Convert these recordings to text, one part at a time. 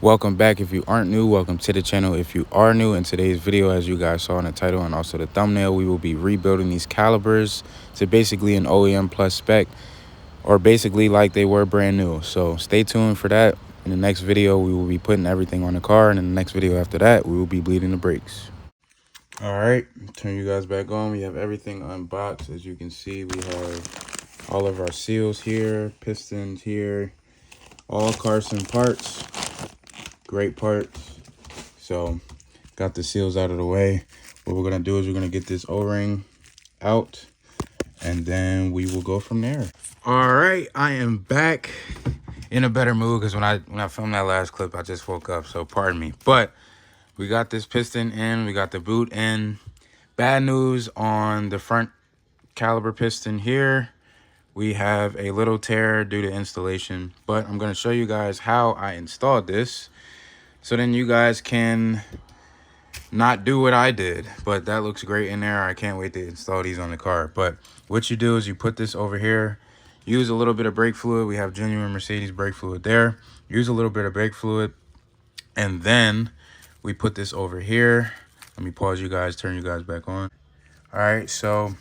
Welcome back. If you aren't new, welcome to the channel. If you are new, in today's video, as you guys saw in the title and also the thumbnail, we will be rebuilding these calipers to basically an OEM plus spec, or basically like they were brand new. So stay tuned for that. In the next video, we will be putting everything on the car, and in the next video after that, we will be bleeding the brakes. All right, turn you guys back on. We have everything unboxed. As you can see, we have all of our seals here, pistons here, all Carson parts. Great parts. So got the seals out of the way. What we're gonna do is we're gonna get this O-ring out, and then we will go from there. All right, I am back in a better mood because when I filmed that last clip, I just woke up, so pardon me. But we got this piston in, we got the boot in. Bad news on the front caliper piston here. We have a little tear due to installation, but I'm gonna show you guys how I installed this, so then you guys can not do what I did. But that looks great in there. I can't wait to install these on the car. But what you do is you put this over here, use a little bit of brake fluid. We have genuine Mercedes brake fluid there. Use a little bit of brake fluid, and then we put this over here. Let me pause you guys, turn you guys back on. All right, so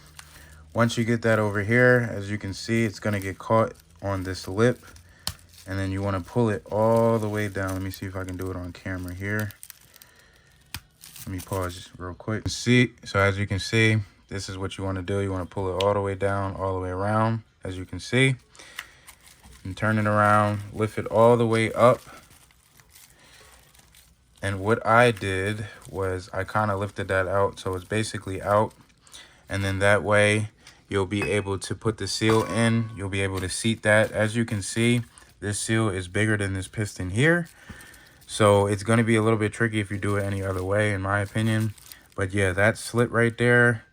once you get that over here, as you can see, it's gonna get caught on this lip, and then you want to pull it all the way down. Let me see if I can do it on camera here. Let me pause real quick. So as you can see, this is what you want to do. You want to pull it all the way down, all the way around, as you can see, and turn it around, lift it all the way up. And what I did was I kind of lifted that out, so it's basically out, and then that way you'll be able to put the seal in. You'll be able to seat that. As you can see, this seal is bigger than this piston here, so it's going to be a little bit tricky if you do it any other way, in my opinion. But yeah, that slit right there,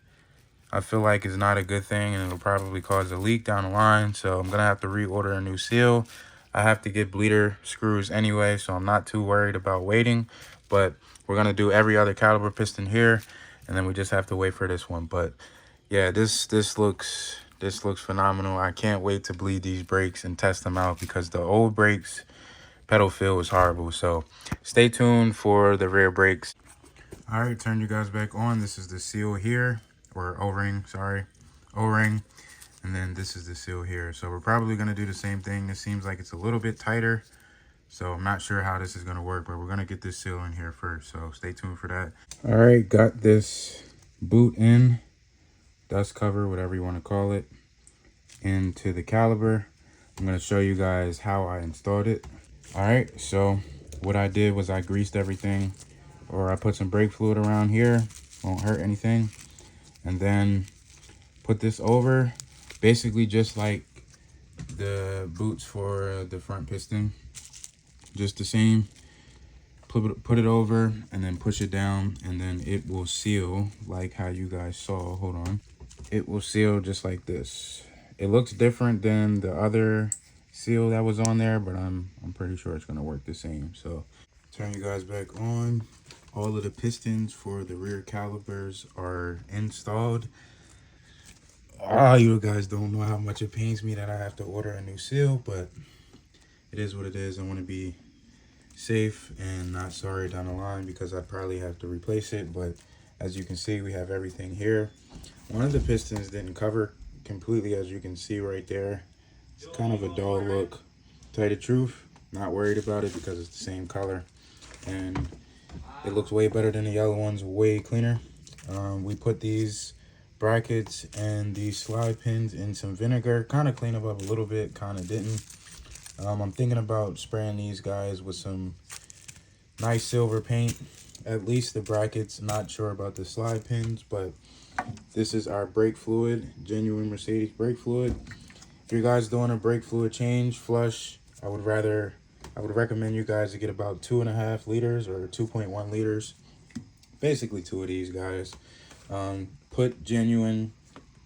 I feel like is not a good thing, and it'll probably cause a leak down the line. So I'm going to have to reorder a new seal. I have to get bleeder screws anyway, so I'm not too worried about waiting. But we're going to do every other caliper piston here, and then we just have to wait for this one. But yeah, this looks phenomenal. I can't wait to bleed these brakes and test them out, because the old brakes pedal feel was horrible. So stay tuned for the rear brakes. All right, turn you guys back on. This is the seal here, or O-ring, sorry, O-ring. And then this is the seal here. So we're probably gonna do the same thing. This seems like it's a little bit tighter, so I'm not sure how this is gonna work, but we're gonna get this seal in here first. So stay tuned for that. All right, got this boot in, dust cover, whatever you wanna call it, into the caliper. I'm gonna show you guys how I installed it. All right, so what I did was I greased everything, or I put some brake fluid around here, won't hurt anything, and then put this over, basically just like the boots for the front piston, just the same. Put it over and then push it down, and then it will seal like how you guys saw. Hold on, it will seal just like this. It looks different than the other seal that was on there, but I'm pretty sure it's gonna work the same. So turn you guys back on. All of the pistons for the rear calipers are installed. You guys don't know how much it pains me that I have to order a new seal, but it is what it is. I want to be safe and not sorry down the line, because I probably have to replace it. But as you can see, we have everything here. One of the pistons didn't cover completely, as you can see right there. It's kind of a dull look. To tell you the truth, not worried about it because it's the same color, and it looks way better than the yellow ones, way cleaner. We put these brackets and these slide pins in some vinegar, kind of clean them up a little bit, kind of didn't. I'm thinking about spraying these guys with some nice silver paint, at least the brackets. Not sure about the slide pins, but this is our brake fluid, genuine Mercedes brake fluid. If you guys doing a brake fluid change flush, I would recommend you guys to get about 2.5 liters or 2.1 liters, basically 2 of these guys. Put genuine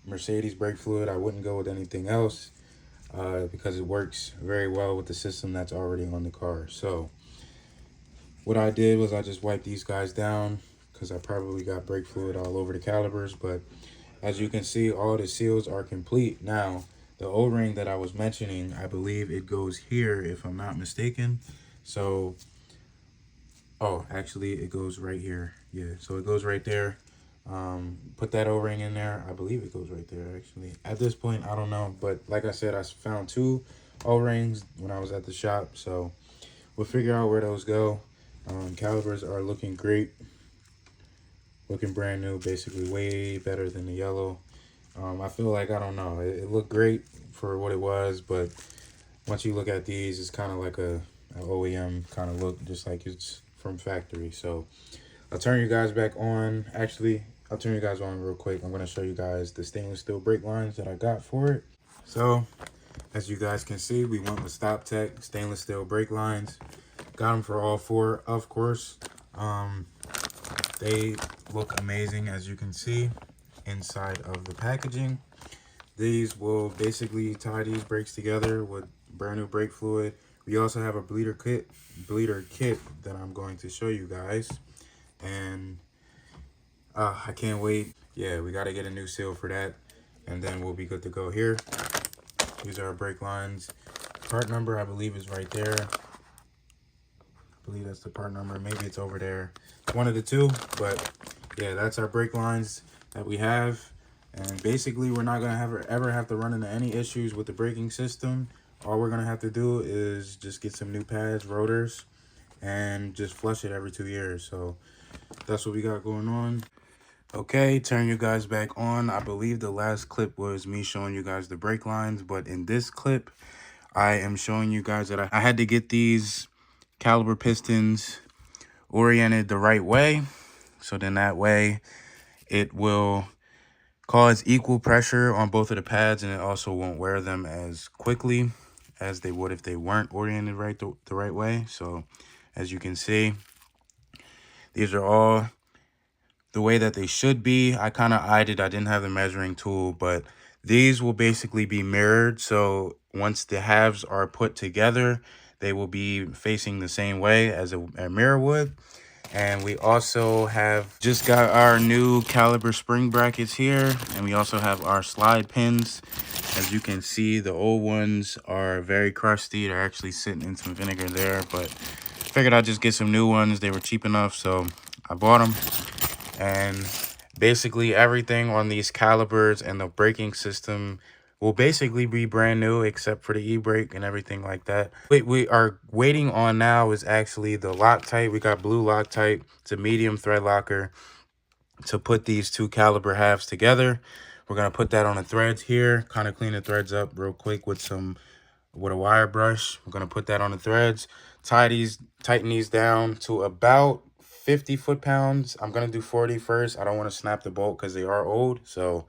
Mercedes brake fluid. I wouldn't go with anything else, because it works very well with the system that's already on the car. So what I did was I just wiped these guys down, because I probably got brake fluid all over the calipers. But as you can see, all the seals are complete. Now the O-ring that I was mentioning, I believe it goes here if I'm not mistaken. So Oh, actually, it goes right here. Yeah, so it goes right there. Put that O-ring in there. I believe it goes right there, actually. At this point, I don't know. But like I said, I found two O-rings when I was at the shop. So we'll figure out where those go. Calipers are looking great. Looking brand new, basically way better than the yellow. I feel like, I don't know, it looked great for what it was. But once you look at these, it's kind of like a OEM kind of look, just like it's from factory. So I'll turn you guys back on. Actually, I'll turn you guys on real quick. I'm going to show you guys the stainless steel brake lines that I got for it. So, as you guys can see, we went with Stop Tech stainless steel brake lines. Got them for all four, of course. They look amazing, as you can see, inside of the packaging. These will basically tie these brakes together with brand new brake fluid. We also have a bleeder kit that I'm going to show you guys. And I can't wait. Yeah, we got to get a new seal for that. And then we'll be good to go here. These are our brake lines. Part number, I believe, is right there. I believe that's the part number. Maybe it's over there. One of the two. But yeah, that's our brake lines that we have. And basically, we're not going to ever have to run into any issues with the braking system. All we're going to have to do is just get some new pads, rotors, and just flush it every 2 years. So that's what we got going on. Okay, turn you guys back on. I believe the last clip was me showing you guys the brake lines, but in this clip, I am showing you guys that I had to get these caliper pistons oriented the right way. So then that way it will cause equal pressure on both of the pads, and it also won't wear them as quickly as they would if they weren't oriented the right way. So as you can see, these are all the way that they should be. I kind of eyed it. I didn't have the measuring tool, but these will basically be mirrored. So once the halves are put together, they will be facing the same way as a mirror would. And we also have just got our new caliper spring brackets here. And we also have our slide pins. As you can see, the old ones are very crusty. They're actually sitting in some vinegar there, but figured I'd just get some new ones. They were cheap enough, so I bought them. And basically everything on these calipers and the braking system will basically be brand new except for the e-brake and everything like that. What we are waiting on now is actually the Loctite. We got blue Loctite. It's a medium thread locker to put these two caliper halves together. We're going to put that on the threads here, kind of clean the threads up real quick with a wire brush. We're going to put that on the threads, tighten these down to about 50 foot-pounds. I'm going to do 40 first. I don't want to snap the bolt because they are old, so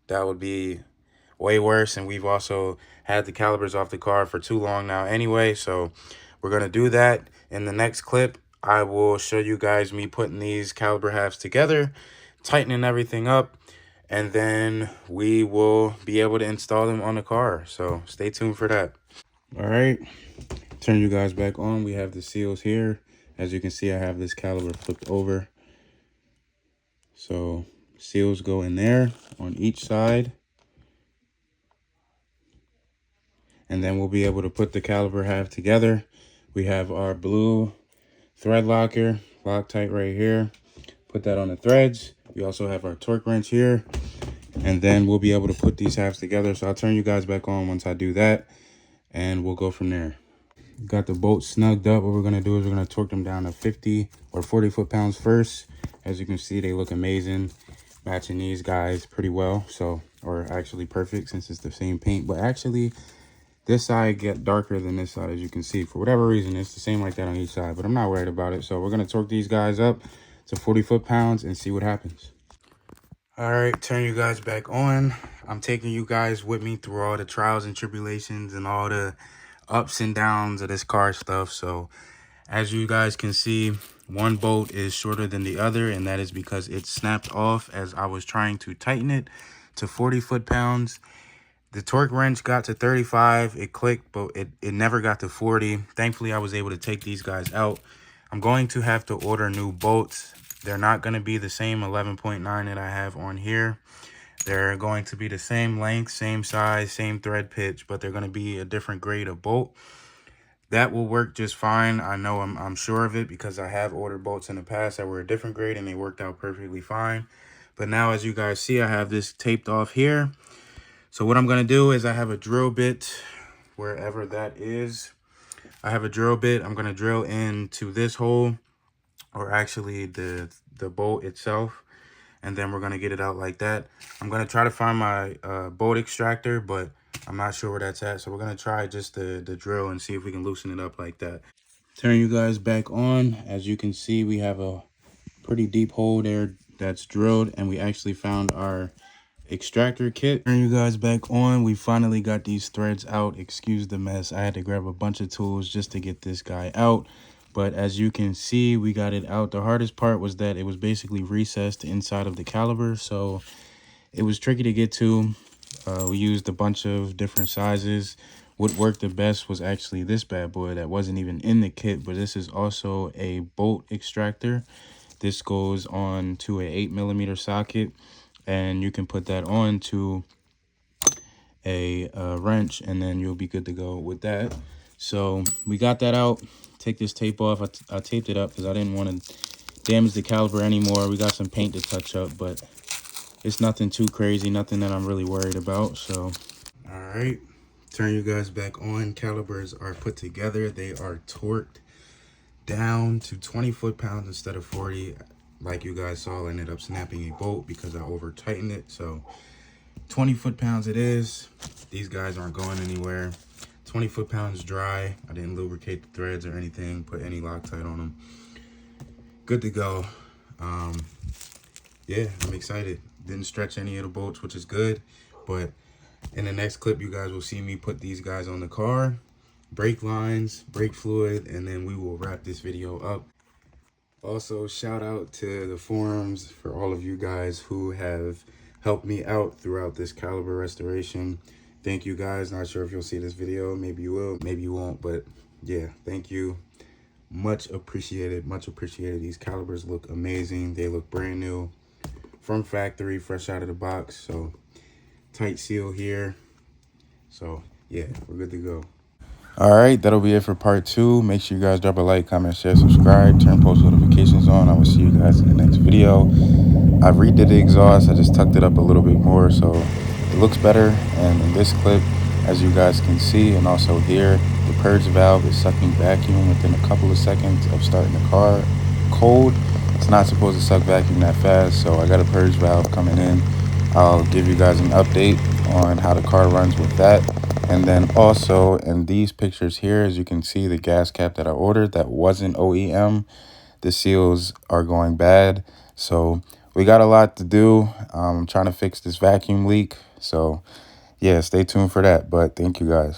that would be way worse. And we've also had the calipers off the car for too long now anyway, so we're going to do that. In the next clip, I will show you guys me putting these caliper halves together, tightening everything up, and then we will be able to install them on the car. So stay tuned for that. All right, turn you guys back on. We have the seals here. As you can see, I have this caliper flipped over. So seals go in there on each side. And then we'll be able to put the caliper half together. We have our blue thread locker, Loctite right here. Put that on the threads. We also have our torque wrench here. And then we'll be able to put these halves together. So I'll turn you guys back on once I do that, and we'll go from there. Got the bolts snugged up. What we're going to do is we're going to torque them down to 50 or 40 foot-pounds first. As you can see, they look amazing, matching these guys pretty well. So, or actually perfect since it's the same paint. But actually, this side get darker than this side, as you can see. For whatever reason, it's the same like that on each side. But I'm not worried about it. So we're going to torque these guys up to 40 foot-pounds and see what happens. All right, turn you guys back on. I'm taking you guys with me through all the trials and tribulations and all the ups and downs of this car stuff. So as you guys can see, one bolt is shorter than the other, and that is because it snapped off as I was trying to tighten it to 40 foot-pounds. The torque wrench got to 35, it clicked, but it never got to 40. Thankfully, I was able to take these guys out. I'm going to have to order new bolts. They're not going to be the same 11.9 that I have on here. They're going to be the same length, same size, same thread pitch, but they're going to be a different grade of bolt. That will work just fine. I know I'm sure of it because I have ordered bolts in the past that were a different grade and they worked out perfectly fine. But now, as you guys see, I have this taped off here. So what I'm going to do is I have a drill bit wherever that is. I have a drill bit. I'm going to drill into this hole, or actually the bolt itself, and then we're going to get it out like that. I'm going to try to find my bolt extractor, but I'm not sure where that's at. So we're going to try just the drill and see if we can loosen it up like that. Turn you guys back on. As you can see, we have a pretty deep hole there that's drilled, and we actually found our extractor kit. Turn you guys back on. We finally got these threads out. Excuse the mess. I had to grab a bunch of tools just to get this guy out. But as you can see, we got it out. The hardest part was that it was basically recessed inside of the caliper, so it was tricky to get to. We used a bunch of different sizes. What worked the best was actually this bad boy that wasn't even in the kit, but this is also a bolt extractor. This goes on to a 8mm socket, and you can put that on to a wrench, and then you'll be good to go with that. So we got that out. Take this tape off. I taped it up because I didn't want to damage the caliper anymore. We got some paint to touch up, but it's nothing too crazy, nothing that I'm really worried about. So all right, turn you guys back on. Calipers are put together. They are torqued down to 20 foot-pounds instead of 40. Like you guys saw, I ended up snapping a bolt because I over tightened it. So 20 foot-pounds it is. These guys aren't going anywhere. 20 foot-pounds dry. I didn't lubricate the threads or anything, put any Loctite on them. Good to go. Yeah, I'm excited. Didn't stretch any of the bolts, which is good. But in the next clip, you guys will see me put these guys on the car, brake lines, brake fluid, and then we will wrap this video up. Also, shout out to the forums for all of you guys who have helped me out throughout this caliper restoration. Thank you guys. Not sure if you'll see this video. Maybe you will, maybe you won't, but yeah, thank you. Much appreciated, much appreciated. These calipers look amazing. They look brand new from factory, fresh out of the box. So tight seal here. So yeah, we're good to go. All right, that'll be it for part 2. Make sure you guys drop a like, comment, share, subscribe, turn post notifications on. I will see you guys in the next video. I redid the exhaust. I just tucked it up a little bit more, so it looks better. And in this clip, as you guys can see, and also here, the purge valve is sucking vacuum within a couple of seconds of starting the car cold. It's not supposed to suck vacuum that fast, so I got a purge valve coming in. I'll give you guys an update on how the car runs with that. And then also in these pictures here, as you can see, the gas cap that I ordered that wasn't OEM, the seals are going bad. So we got a lot to do. I'm trying to fix this vacuum leak. So yeah, stay tuned for that. But thank you guys.